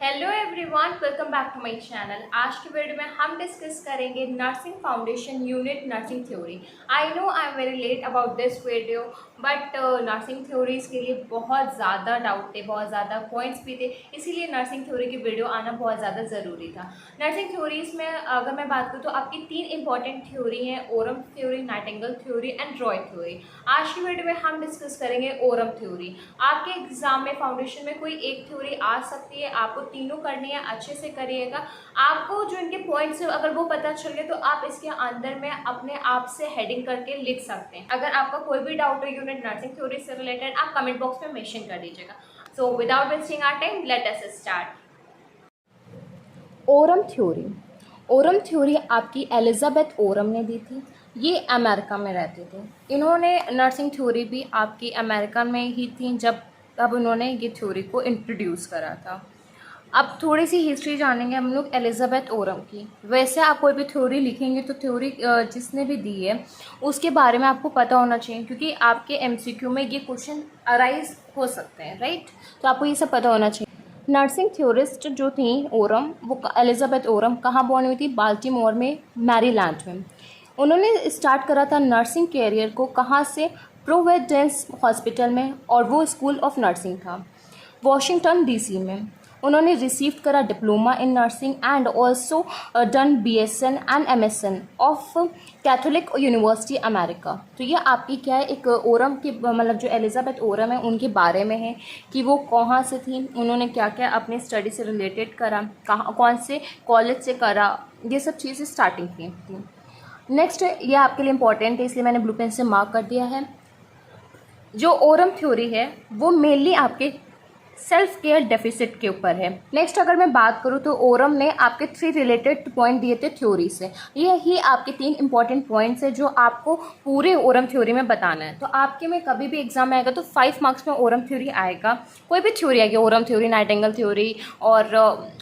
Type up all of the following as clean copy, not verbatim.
Hello everyone, welcome back to my channel. आज की video में हम डिस्कस करेंगे nursing foundation unit nursing theory. I know I am very late about this video, but nursing theories के लिए बहुत ज़्यादा डाउट थे, बहुत ज़्यादा पॉइंट्स भी थे, इसीलिए नर्सिंग थ्योरी की वीडियो आना बहुत ज़्यादा ज़रूरी था। नर्सिंग थ्योरीज में अगर मैं बात करूँ तो आपकी तीन इंपॉर्टेंट थ्योरी हैं, Oram theory, Nightingale theory and Roy theory. आज की वीडियो में हम डिस्कस करेंगे ओरम थ्योरी। आपके एग्जाम में फाउंडेशन में कोई एक थ्योरी आ सकती है, आपको तीनों करनी है, अच्छे से करिएगा। आपको जो इनके पॉइंट्स अगर वो पता चल गए तो आप इसके अंदर में अपने आप से हेडिंग करके लिख सकते हैं। अगर आपका कोई भी डाउट है यूनिट नर्सिंग थ्योरी से रिलेटेड, आप कमेंट बॉक्स में मेंशन कर दीजिएगा। So without wasting our time, let us start. Orem theory. Orem theory आपकी एलिजाबेथ ओरम ने दी थी। ये अमेरिका में रहते थे। इन्होंने नर्सिंग थ्योरी भी आपकी अमेरिका में ही थी तब उन्होंने ये थ्योरी को इंट्रोड्यूस करा था। अब थोड़ी सी हिस्ट्री जानेंगे हम लोग एलिजाबेथ ओरम की। वैसे आप कोई भी थ्योरी लिखेंगे तो थ्योरी जिसने भी दी है उसके बारे में आपको पता होना चाहिए, क्योंकि आपके एमसीक्यू में ये क्वेश्चन अराइज हो सकते हैं, राइट। तो आपको ये सब पता होना चाहिए। नर्सिंग थ्योरिस्ट जो थी ओरम, वो एलिजाबेथ ओरम कहाँ बॉर्न हुई थी? बाल्टीमोर में, मैरीलैंड में। उन्होंने स्टार्ट करा था नर्सिंग कैरियर को कहाँ से? प्रोविडेंस हॉस्पिटल में, और वो स्कूल ऑफ नर्सिंग था वॉशिंगटन डीसी में। उन्होंने रिसीव करा diploma in nursing and also done BSN and MSN of Catholic university America. तो ये आपकी क्या है, एक ओरम की मतलब जो एलिजाबेथ ओरम है उनके बारे में है कि वो कहाँ से थी, उन्होंने क्या क्या अपने स्टडी से रिलेटेड करा, कहाँ कौन से कॉलेज से करा, ये सब चीज़ें स्टार्टिंग की। नेक्स्ट, ये आपके लिए इंपॉर्टेंट है इसलिए मैंने ब्लू पेन से मार्क कर दिया है। जो ओरम थ्योरी है वो मेनली आपके सेल्फ केयर डेफिसिट के ऊपर है। नेक्स्ट अगर मैं बात करूँ तो ओरम ने आपके 3 रिलेटेड पॉइंट दिए थे थ्योरी से। ये ही आपके 3 इंपॉर्टेंट पॉइंट्स है जो आपको पूरे ओरम थ्योरी में बताना है। तो आपके में कभी भी एग्जाम में आएगा तो 5 मार्क्स में ओरम थ्योरी आएगा। कोई भी थ्योरी आएगी, ओरम थ्योरी, नाइटिंगेल थ्योरी और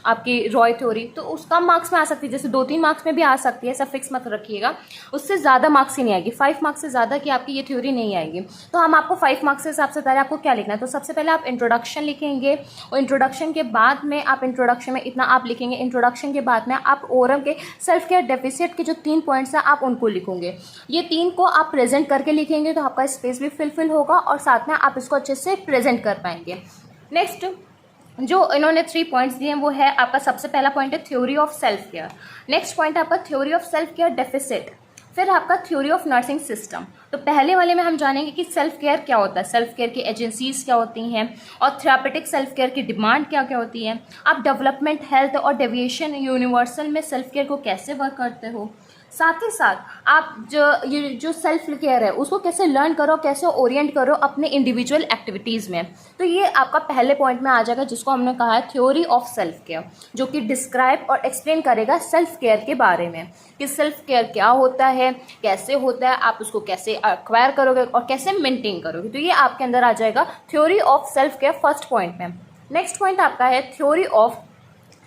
आपकी रॉय थ्योरी, तो उसका मार्क्स में आ सकती है, जैसे 2-3 मार्क्स में भी आ सकती है, ऐसा फिक्स मत रखिएगा। उससे ज़्यादा मार्क्स ही नहीं आएगी, 5 मार्क्स से ज़्यादा की आपकी ये थ्योरी नहीं आएगी। तो हम आपको 5 मार्क्स के हिसाब से बता रहे हैं आपको क्या लिखना है। तो सबसे पहले आप इंट्रोडक्शन लिखेंगे, और इंट्रोडक्शन के बाद में आप इंट्रोडक्शन में इतना आप लिखेंगे। इंट्रोडक्शन के बाद में आप ओरम के सेल्फ केयर डेफिसिट के जो 3 पॉइंट्स हैं आप उनको लिखेंगे। ये 3 को आप प्रेजेंट करके लिखेंगे तो आपका स्पेस भी फिल होगा और साथ में आप इसको अच्छे से प्रेजेंट कर पाएंगे। नेक्स्ट जो इन्होंने 3 पॉइंट्स दिए हैं वो है आपका सबसे पहला पॉइंट है theory of self care. Next point आपका theory of self care deficit. फिर आपका थ्योरी ऑफ नर्सिंग सिस्टम। तो पहले वाले में हम जानेंगे कि सेल्फ केयर क्या होता है, सेल्फ केयर की एजेंसीज क्या होती हैं, और थेरापेटिक सेल्फ केयर की डिमांड क्या क्या होती है। आप डेवलपमेंट, हेल्थ और डेविएशन यूनिवर्सल में सेल्फ केयर को कैसे वर्क करते हो। साथ ही साथ आप जो सेल्फ केयर है उसको कैसे लर्न करो, कैसे ओरिएंट करो अपने इंडिविजुअल एक्टिविटीज़ में। तो ये आपका पहले पॉइंट में आ जाएगा जिसको हमने कहा है थ्योरी ऑफ सेल्फ केयर, जो कि डिस्क्राइब और एक्सप्लेन करेगा सेल्फ केयर के बारे में कि सेल्फ केयर क्या होता है, कैसे होता है, आप उसको कैसे एक्वायर करोगे और कैसे मेंटेन करोगे। तो ये आपके अंदर आ जाएगा theory of self care first point में। नेक्स्ट पॉइंट आपका है theory of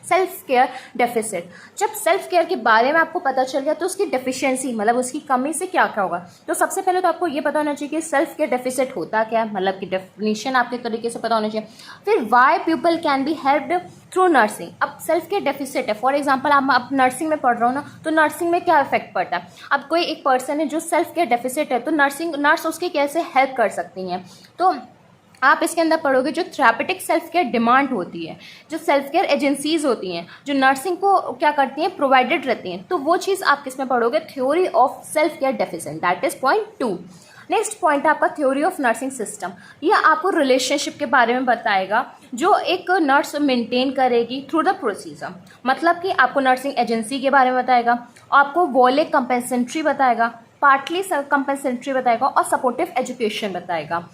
self care deficit. जब सेल्फ केयर के बारे में आपको पता चल गया तो उसकी डेफिशिएंसी मतलब उसकी कमी से क्या क्या होगा। तो सबसे पहले तो आपको ये पता होना चाहिए कि सेल्फ केयर डेफिसिट होता क्या है, मतलब कि डेफिनेशन आपके तरीके से पता होना चाहिए। फिर why people can be helped through nursing. अब सेल्फ केयर डेफिसिट है, फॉर एग्जाम्पल आप नर्सिंग में पढ़ रहे हो ना, तो नर्सिंग में क्या इफेक्ट पड़ता है। अब कोई एक पर्सन है जो सेल्फ केयर डेफिसिट है तो नर्स उसकी कैसे हेल्प कर सकती हैं। तो आप इसके अंदर पढ़ोगे जो थेरापेटिक सेल्फ केयर डिमांड होती है, जो सेल्फ केयर एजेंसीज होती हैं जो नर्सिंग को क्या करती हैं, प्रोवाइडेड रहती हैं। तो वो चीज़ आप किस में पढ़ोगे, theory of self care deficit, that is point 2। Next point है आपका थ्योरी ऑफ नर्सिंग सिस्टम। ये आपको रिलेशनशिप के बारे में बताएगा जो एक नर्स मेंटेन करेगी थ्रू द प्रोसीजर। मतलब कि आपको नर्सिंग एजेंसी के बारे में बताएगा, आपको वॉले कंपेंसेंट्री बताएगा, पार्टली कंपेंसेंट्री बताएगा और सपोर्टिव एजुकेशन बताएगा।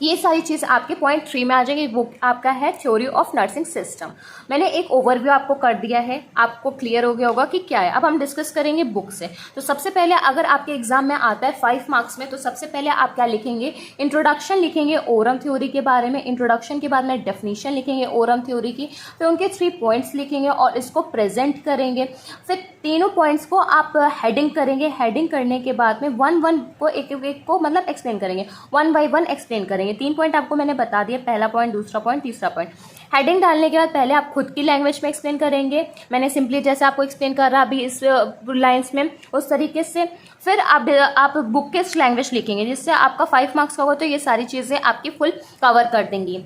ये सारी चीज़ आपके पॉइंट 3 में आ जाएगी। वो आपका है थ्योरी ऑफ नर्सिंग सिस्टम। मैंने एक ओवरव्यू आपको कर दिया है, आपको क्लियर हो गया होगा कि क्या है। अब हम डिस्कस करेंगे बुक से। तो सबसे पहले अगर आपके एग्जाम में आता है 5 मार्क्स में, तो सबसे पहले आप क्या लिखेंगे, इंट्रोडक्शन लिखेंगे ओरम थ्योरी के बारे में। इंट्रोडक्शन के बाद में डेफिनेशन लिखेंगे ओरम थ्योरी की, फिर उनके 3 पॉइंट्स लिखेंगे और इसको प्रेजेंट करेंगे। फिर तीनों पॉइंट्स को आप हेडिंग करेंगे। हेडिंग करने के बाद में 1-1 को एक को मतलब एक्सप्लेन करेंगे, 1 by 1 एक्सप्लेन करेंगे। 3 पॉइंट आपको मैंने बता दिए, पहला पॉइंट, दूसरा पॉइंट, तीसरा पॉइंट। हेडिंग डालने के बाद पहले आप खुद की लैंग्वेज में एक्सप्लेन करेंगे, मैंने सिंपली जैसे आपको एक्सप्लेन कर रहा अभी इस लाइन्स में उस तरीके से। फिर आप बुक के लैंग्वेज लिखेंगे जिससे आपका 5 मार्क्स का होगा, तो ये सारी चीज़ें आपकी फुल कवर कर देंगी।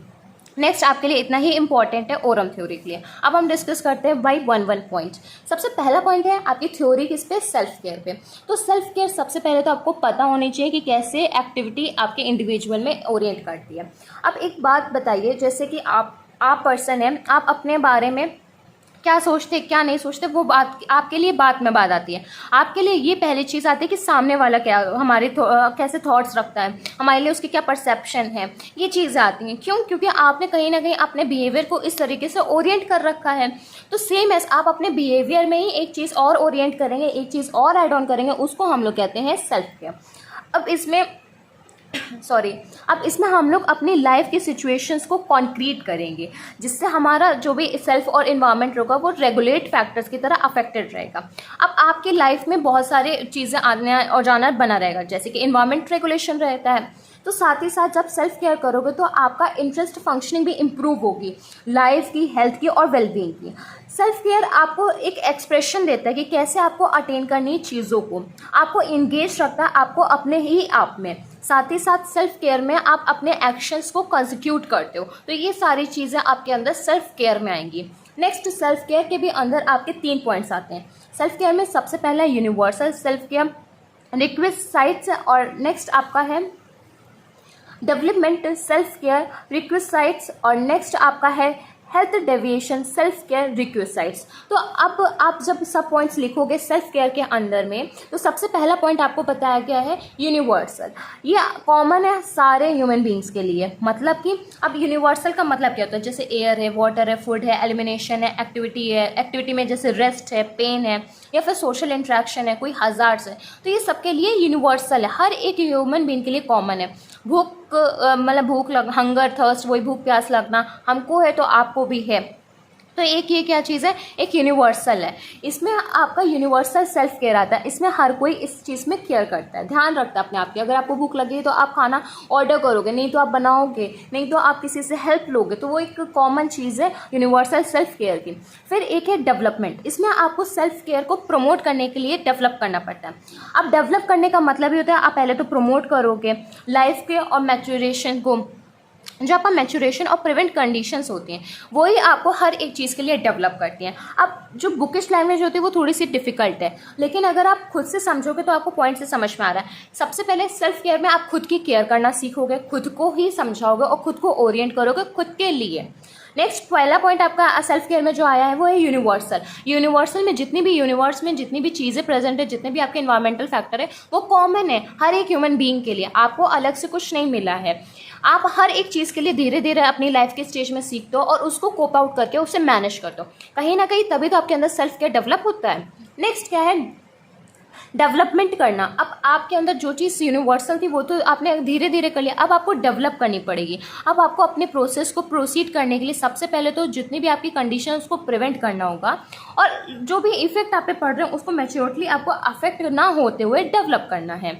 नेक्स्ट आपके लिए इतना ही इंपॉर्टेंट है ओरम थ्योरी के लिए। अब हम डिस्कस करते हैं बाई वन पॉइंट। सबसे पहला पॉइंट है आपकी थ्योरी किस पे, सेल्फ केयर पे। तो सेल्फ केयर सबसे पहले तो आपको पता होनी चाहिए कि कैसे एक्टिविटी आपके इंडिविजुअल में ओरिएंट करती है। अब एक बात बताइए, जैसे कि आप पर्सन हैं, आप अपने बारे में क्या सोचते क्या नहीं सोचते, वो बात आपके लिए बात में बात आती है। आपके लिए ये पहली चीज़ आती है कि सामने वाला क्या हमारे कैसे थॉट्स रखता है, हमारे लिए उसकी क्या परसेप्शन है, ये चीज़ें आती हैं। क्यों? क्योंकि आपने कहीं ना कहीं अपने बिहेवियर को इस तरीके से ओरिएंट कर रखा है। तो सेम एज आप अपने बिहेवियर में ही एक चीज़ और ओरिएंट करेंगे, एक चीज़ और ऐड ऑन करेंगे, उसको हम लोग कहते हैं सेल्फ केयर। अब इसमें हम लोग अपनी लाइफ की सिचुएशंस को कॉन्क्रीट करेंगे, जिससे हमारा जो भी सेल्फ और इन्वायरमेंट होगा वो रेगुलेट फैक्टर्स की तरह अफेक्टेड रहेगा। अब आपकी लाइफ में बहुत सारे चीज़ें आने और जाना बना रहेगा, जैसे कि इन्वायरमेंट रेगुलेशन रहता है, तो साथ ही साथ जब सेल्फ केयर करोगे तो आपका इंटरेस्ट फंक्शनिंग भी इम्प्रूव होगी, लाइफ की, हेल्थ की और वेलबींग की। सेल्फ केयर आपको एक एक्सप्रेशन देता है कि कैसे आपको अटेन करनी है चीज़ों को, आपको इंगेज रखता है आपको अपने ही आप में। साथ ही साथ सेल्फ केयर में आप अपने एक्शंस को कंसिक्यूट करते हो, तो ये सारी चीज़ें आपके अंदर सेल्फ केयर में आएंगी। नेक्स्ट, सेल्फ केयर के भी अंदर आपके 3 पॉइंट्स आते हैं। सेल्फ केयर में सबसे पहला यूनिवर्सल सेल्फ केयर रिक्वेस्ट, और नेक्स्ट आपका है डेवलपमेंट सेल्फ केयर रिक्वेस्ट, और नेक्स्ट आपका है health deviation self care request. तो अब आप जब सब पॉइंट्स लिखोगे सेल्फ केयर के अंदर में, तो सबसे पहला पॉइंट आपको बताया गया है यूनिवर्सल। ये कॉमन है सारे ह्यूमन बींग्स के लिए। मतलब कि अब यूनिवर्सल का मतलब क्या होता है, जैसे एयर है, वाटर है, फूड है, एलिमिनेशन है, एक्टिविटी है, एक्टिविटी में जैसे रेस्ट है, पेन है, या फिर सोशल इंट्रैक्शन है, कोई हजार्ड्स है, तो ये सबके लिए यूनिवर्सल है, हर एक ह्यूमन बींग के लिए कॉमन है। मतलब भूख लग, हंगर, थर्स्ट, वही भूख प्यास लगना हमको है तो आपको भी है, तो एक ये क्या चीज़ है, एक यूनिवर्सल है। इसमें आपका यूनिवर्सल सेल्फ केयर आता है, इसमें हर कोई इस चीज़ में केयर करता है, ध्यान रखता है अपने आप की। अगर आपको भूख लगी तो आप खाना ऑर्डर करोगे, नहीं तो आप बनाओगे, नहीं तो आप किसी से हेल्प लोगे, तो वो एक कॉमन चीज़ है यूनिवर्सल सेल्फ केयर की। फिर एक है डेवलपमेंट, इसमें आपको सेल्फ केयर को प्रमोट करने के लिए डेवलप करना पड़ता है। अब डेवलप करने का मतलब ये होता है आप पहले तो प्रमोट करोगे लाइफ के और मैच्योरेशन को, जो आपका मैच्योरेशन और प्रिवेंट कंडीशंस होती हैं वही आपको हर एक चीज़ के लिए डेवलप करती हैं। अब जो बुकिश लैंग्वेज होती है वो थोड़ी सी डिफिकल्ट है, लेकिन अगर आप खुद से समझोगे तो आपको पॉइंट से समझ में आ रहा है। सबसे पहले सेल्फ केयर में आप खुद की केयर करना सीखोगे, खुद को ही समझाओगे और खुद को ओरिएंट करोगे खुद के लिए। नेक्स्ट पहला पॉइंट आपका सेल्फ केयर में जो आया है वो है यूनिवर्सल। यूनिवर्सल में जितनी भी यूनिवर्स में जितनी भी चीज़ें प्रेजेंट है, जितने भी आपके इन्वायरमेंटल फैक्टर है, वो कॉमन है हर एक ह्यूमन बीइंग के लिए, आपको अलग से कुछ नहीं मिला है। आप हर एक चीज़ के लिए धीरे धीरे अपनी लाइफ के स्टेज में सीखते हो और उसको कोप आउट करके उसे मैनेज करते हो, कहीं ना कहीं तभी तो आपके अंदर सेल्फ केयर डेवलप होता है। नेक्स्ट क्या है, डेवलपमेंट करना। अब आपके अंदर जो चीज़ यूनिवर्सल थी वो तो आपने धीरे धीरे कर लिया, अब आपको डेवलप करनी पड़ेगी। अब आपको अपने प्रोसेस को प्रोसीड करने के लिए सबसे पहले तो जितनी भी आपकी कंडीशन उसको प्रिवेंट करना होगा, और जो भी इफेक्ट आप पे पड़ रहे हैं उसको मैच्योरली आपको अफेक्ट ना होते हुए डेवलप करना है।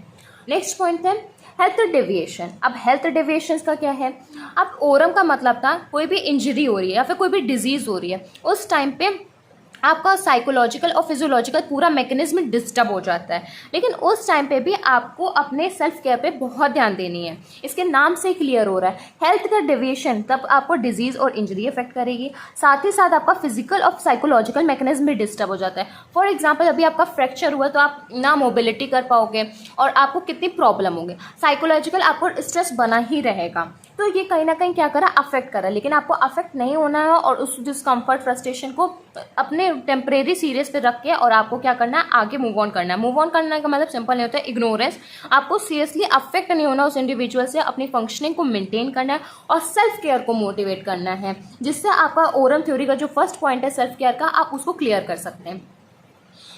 नेक्स्ट पॉइंट है हेल्थ डेविएशन। अब हेल्थ डेविएशन का क्या है, अब ओरम का मतलब था कोई भी इंजरी हो रही है या फिर कोई भी डिजीज़ हो रही है, उस टाइम पे आपका साइकोलॉजिकल और फिजियोलॉजिकल पूरा मैकेनिज्म डिस्टर्ब हो जाता है, लेकिन उस टाइम पे भी आपको अपने सेल्फ केयर पे बहुत ध्यान देनी है। इसके नाम से क्लियर हो रहा है, हेल्थ का डेविएशन तब आपको डिजीज़ और इंजरी इफेक्ट करेगी, साथ ही साथ आपका फिजिकल और साइकोलॉजिकल मैकेनिज्म भी डिस्टर्ब हो जाता है। फॉर एग्जाम्पल अभी आपका फ्रैक्चर हुआ तो आप ना मोबिलिटी कर पाओगे और आपको कितनी प्रॉब्लम होगी, साइकोलॉजिकल आपको स्ट्रेस बना ही रहेगा, तो ये कहीं ना कहीं क्या करा, अफेक्ट करा। लेकिन आपको अफेक्ट नहीं होना है और उस डिस्कम्फर्ट फ्रस्ट्रेशन को अपने टेम्परेरी सीरियस पे रख के और आपको क्या करना है, आगे मूव ऑन करना है। मूव ऑन करने का मतलब सिंपल नहीं होता है इग्नोरेंस, आपको सीरियसली अफेक्ट नहीं होना उस इंडिविजुअल से, अपनी फंक्शनिंग को मेंटेन करना है और सेल्फ केयर को मोटिवेट करना है, जिससे आपका ओरम थ्योरी का जो फर्स्ट पॉइंट है सेल्फ केयर का, आप उसको क्लियर कर सकते हैं।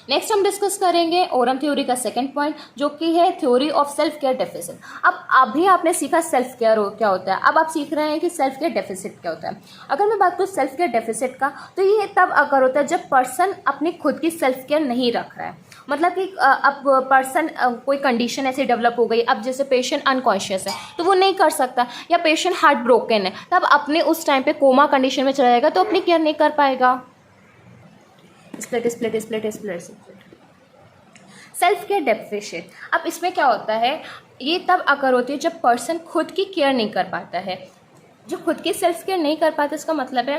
नेक्स्ट हम डिस्कस करेंगे ओरम थ्योरी का सेकंड पॉइंट, जो कि है theory of self care deficit. अब अभी आपने सीखा सेल्फ केयर क्या होता है, अब आप सीख रहे हैं कि सेल्फ केयर डेफिसिट क्या होता है। अगर मैं बात करूँ सेल्फ केयर डेफिसिट का, तो ये तब अगर होता है जब पर्सन अपनी खुद की सेल्फ केयर नहीं रख रहा है। मतलब कि अब पर्सन कोई कंडीशन ऐसी डेवलप हो गई, अब जैसे पेशेंट अनकॉन्शियस है तो वो नहीं कर सकता, या पेशेंट हार्ट ब्रोकन है तब अपने उस टाइम पे कोमा कंडीशन में चला जाएगा तो अपनी केयर नहीं कर पाएगा। Split split split split split. Self care deficient, अब इसमें क्या होता है, ये तब अगर होती है जब पर्सन खुद की केयर नहीं कर पाता है। जो खुद की सेल्फ केयर नहीं कर पाता इसका मतलब है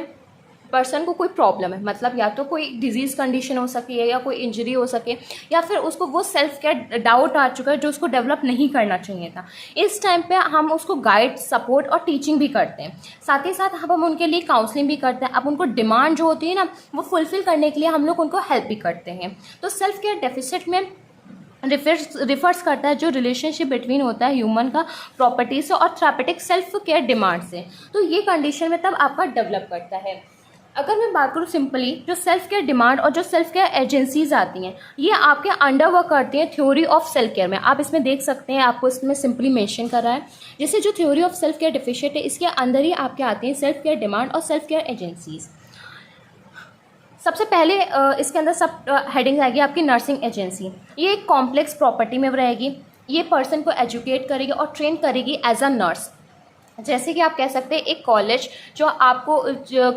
पर्सन को कोई प्रॉब्लम है, मतलब या तो कोई डिजीज़ कंडीशन हो सके या कोई इंजरी हो सके, या फिर उसको वो सेल्फ केयर डाउट आ चुका है जो उसको डेवलप नहीं करना चाहिए था। इस टाइम पे हम उसको गाइड, सपोर्ट और टीचिंग भी करते हैं, साथ ही साथ हम उनके लिए काउंसलिंग भी करते हैं। अब उनको डिमांड जो होती है ना वो फुलफिल करने के लिए हम लोग उनको हेल्प भी करते हैं। तो सेल्फ केयर डेफिसिट में रिफर्स करता है जो रिलेशनशिप बिटवीन होता है ह्यूमन का प्रॉपर्टी से और थेरापेटिक सेल्फ केयर डिमांड से। तो ये कंडीशन में तब आपका डेवलप करता है। अगर मैं बात करूँ सिंपली, जो सेल्फ केयर डिमांड और जो सेल्फ केयर एजेंसीज आती हैं ये आपके अंडर वर्क करती हैं थ्योरी ऑफ सेल्फ केयर में। आप इसमें देख सकते हैं, आपको इसमें सिंपली मेंशन कर रहा है। जैसे जो theory of self care deficient है इसके अंदर ही आपके आते हैं सेल्फ केयर डिमांड और सेल्फ केयर एजेंसीज। सबसे पहले इसके अंदर सब हेडिंग आएगी आपकी नर्सिंग एजेंसी। ये एक कॉम्प्लेक्स प्रॉपर्टी में रहेगी, ये पर्सन को एजुकेट करेगी और ट्रेन करेगी एज अ नर्स। जैसे कि आप कह सकते हैं एक कॉलेज जो आपको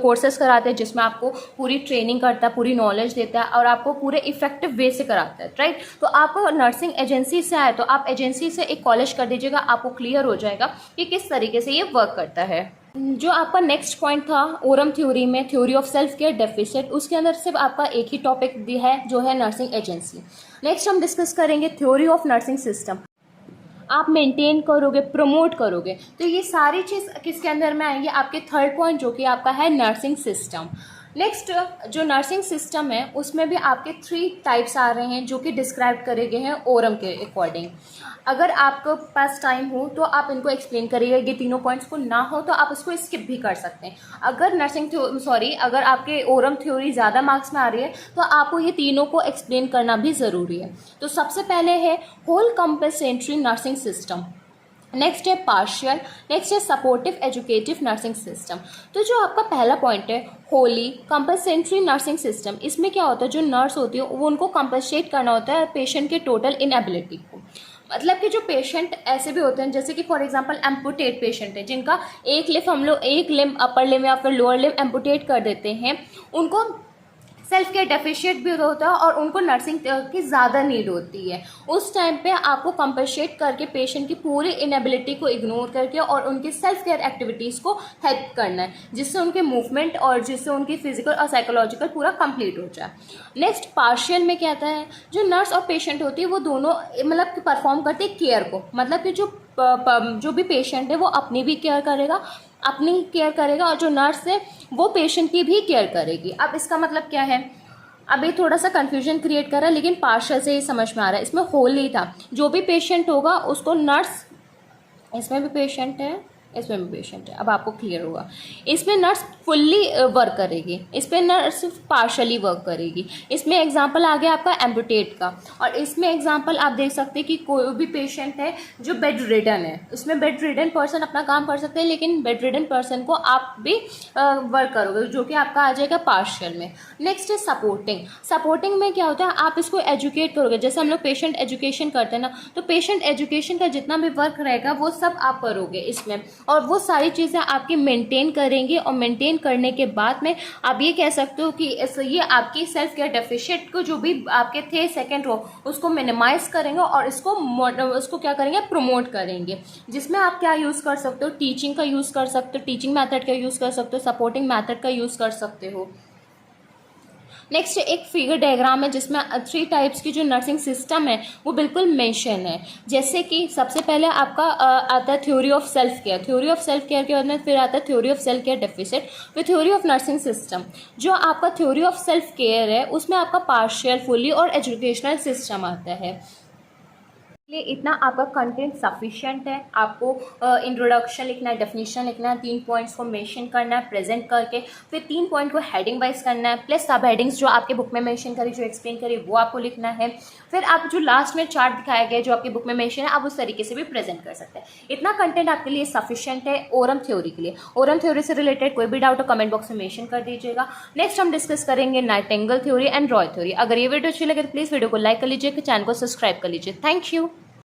कोर्सेज कराते हैं जिसमें आपको पूरी ट्रेनिंग करता है, पूरी नॉलेज देता है और आपको पूरे इफेक्टिव वे से कराता है, राइट। तो आपको नर्सिंग एजेंसी से आए तो आप एजेंसी से एक कॉलेज कर दीजिएगा, आपको क्लियर हो जाएगा कि किस तरीके से ये वर्क करता है। जो आपका नेक्स्ट पॉइंट था ओरम थ्योरी में, theory of self care deficit, उसके अंदर सिर्फ आपका एक ही टॉपिक भी है जो है नर्सिंग एजेंसी। नेक्स्ट हम डिस्कस करेंगे थ्योरी ऑफ नर्सिंग सिस्टम। आप मेंटेन करोगे, प्रमोट करोगे, तो ये सारी चीज़ किसके अंदर में आएंगे, आपके थर्ड पॉइंट जो कि आपका है नर्सिंग सिस्टम। नेक्स्ट जो नर्सिंग सिस्टम है उसमें भी आपके 3 टाइप्स आ रहे हैं जो कि डिस्क्राइब करे गए हैं ओरम के अकॉर्डिंग। अगर आपके पास टाइम हो तो आप इनको एक्सप्लेन करिएगा, ये तीनों पॉइंट्स को ना हो तो आप उसको स्किप भी कर सकते हैं। अगर आपके ओरम थ्योरी ज़्यादा मार्क्स में आ रही है तो आपको ये तीनों को एक्सप्लेन करना भी ज़रूरी है। तो सबसे पहले है whole compensatory nursing system, next है पार्शियल, नेक्स्ट है सपोर्टिव एजुकेटिव नर्सिंग सिस्टम। तो जो आपका पहला पॉइंट है होली कंपनसेटरी नर्सिंग सिस्टम, इसमें क्या होता है जो नर्स होती है वो उनको कंपनसेट करना होता है पेशेंट के टोटल इनएबिलिटी को। मतलब कि जो पेशेंट ऐसे भी होते हैं जैसे कि फॉर एग्जांपल एम्पुटेट पेशेंट है जिनका एक लिम्ब अपर लिम्ब या फिर लोअर लिम्ब एम्पुटेट कर देते हैं, उनको सेल्फ केयर डेफिशिएंट भी होता है और उनको नर्सिंग की ज़्यादा नीड होती है। उस टाइम पे आपको कंपनसेट करके पेशेंट की पूरी इनएबिलिटी को इग्नोर करके और उनकी सेल्फ केयर एक्टिविटीज़ को हेल्प करना है जिससे उनके मूवमेंट और जिससे उनकी फिजिकल और साइकोलॉजिकल पूरा कंप्लीट हो जाए। नेक्स्ट पार्शियल में क्या आता है, जो नर्स और पेशेंट होती है वो दोनों मतलब परफॉर्म करते हैं केयर को, मतलब कि जो भी पेशेंट है वो अपनी भी केयर करेगा, और जो नर्स है वो पेशेंट की भी केयर करेगी। अब इसका मतलब क्या है, अभी थोड़ा सा कंफ्यूजन क्रिएट कर रहा है लेकिन पार्शियल से ही समझ में आ रहा है। इसमें होल नहीं था, जो भी पेशेंट होगा उसको नर्स, इसमें भी पेशेंट है, इसमें भी पेशेंट है, अब आपको क्लियर होगा। इसमें नर्स फुल्ली वर्क करेगी, इस पर नर्स पार्शली वर्क करेगी। इसमें एग्जांपल आ गया आपका एम्पुटेट का, और इसमें एग्जांपल आप देख सकते हैं कि कोई भी पेशेंट है जो बेड रिडन है, उसमें बेड रिडन पर्सन अपना काम कर सकते हैं लेकिन बेड रिडन पर्सन को आप भी वर्क करोगे जो कि आपका आ जाएगा पार्शियल में। नेक्स्ट है सपोर्टिंग। सपोर्टिंग में क्या होता है, आप इसको एजुकेट करोगे, जैसे हम लोग पेशेंट एजुकेशन करते हैं ना, तो पेशेंट एजुकेशन का जितना भी वर्क रहेगा वो सब आप करोगे इसमें, और वो सारी चीज़ें आपकी मेंटेन करेंगे, और मेंटेन करने के बाद में आप ये कह सकते हो कि ये आपकी सेल्फ केयर डेफिशिएंट को जो भी आपके थे सेकंड रो उसको मिनिमाइज करेंगे और उसको क्या करेंगे, प्रमोट करेंगे। जिसमें आप क्या यूज़ कर सकते हो, टीचिंग का यूज़ कर सकते हो, टीचिंग मेथड का यूज़ कर सकते हो, सपोर्टिंग मेथड का यूज़ कर सकते हो। नेक्स्ट एक फिगर डायग्राम है जिसमें 3 टाइप्स की जो नर्सिंग सिस्टम है वो बिल्कुल मेंशन है। जैसे कि सबसे पहले आपका आता है theory of self care, theory of self care के बाद में फिर आता है theory of self care deficit, फिर थ्योरी ऑफ नर्सिंग सिस्टम। जो आपका थ्योरी ऑफ सेल्फ केयर है उसमें आपका पार्शियल, फुली और एजुकेशनल सिस्टम आता है। लिए इतना आपका कंटेंट सफिशिएंट है। आपको इंट्रोडक्शन लिखना है, डेफिनेशन लिखना है, 3 पॉइंट्स को मेंशन करना है प्रेजेंट करके, फिर 3 पॉइंट को हेडिंग वाइज करना है, प्लस सब हेडिंग्स जो आपके बुक में मेंशन करी, जो एक्सप्लेन करी, वो आपको लिखना है। फिर आप जो लास्ट में चार्ट दिखाया गया है जो आपके बुक में मेंशन है, आप उस तरीके से भी प्रेजेंट कर सकते हैं। इतना कंटेंट आपके लिए सफिशिएंट है ओरम थ्योरी के लिए। ओरम थ्योरी से रिलेटेड कोई भी डाउट हो कमेंट बॉक्स में मेंशन कर दीजिएगा। नेक्स्ट हम डिस्कस करेंगे Nightingale theory and Roy theory. अगर ये वीडियो अच्छी लगे तो प्लीज़ वीडियो को लाइक कर लीजिए, चैनल को सब्सक्राइब कर लीजिए। Thank you.